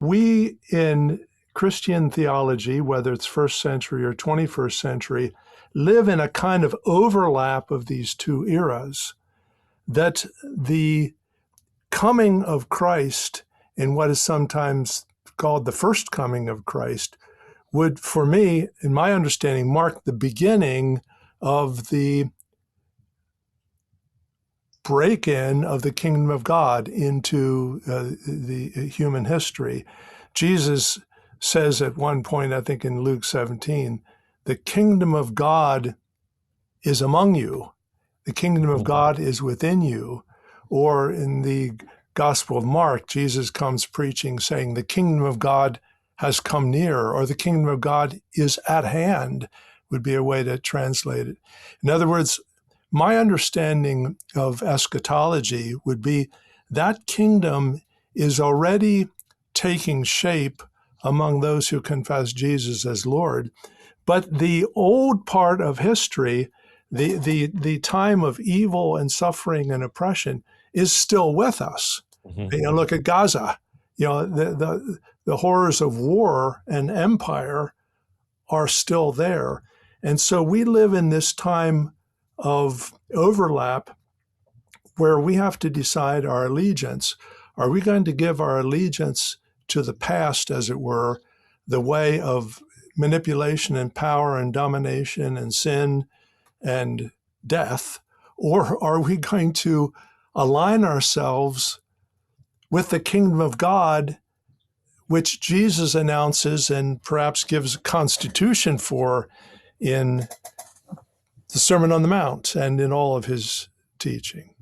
we in Christian theology, whether it's first century or 21st century, live in a kind of overlap of these two eras, that the coming of Christ in what is sometimes called the first coming of Christ would, for me, in my understanding, mark the beginning of the break-in of the kingdom of God into the human history. Jesus says at one point, I think in Luke 17, the kingdom of God is among you. The kingdom of God is within you. Or in the Gospel of Mark, Jesus comes preaching, saying, the kingdom of God has come near, or the kingdom of God is at hand, would be a way to translate it. In other words, my understanding of eschatology would be that kingdom is already taking shape among those who confess Jesus as Lord. But the old part of history, the time of evil and suffering and oppression, is still with us. Look at Gaza. The horrors of war and empire are still there. And so we live in this time of overlap where we have to decide our allegiance. Are we going to give our allegiance to the past, as it were, the way of manipulation and power and domination and sin and death? Or are we going to align ourselves with the kingdom of God, which Jesus announces and perhaps gives a constitution for in the Sermon on the Mount and in all of his teaching?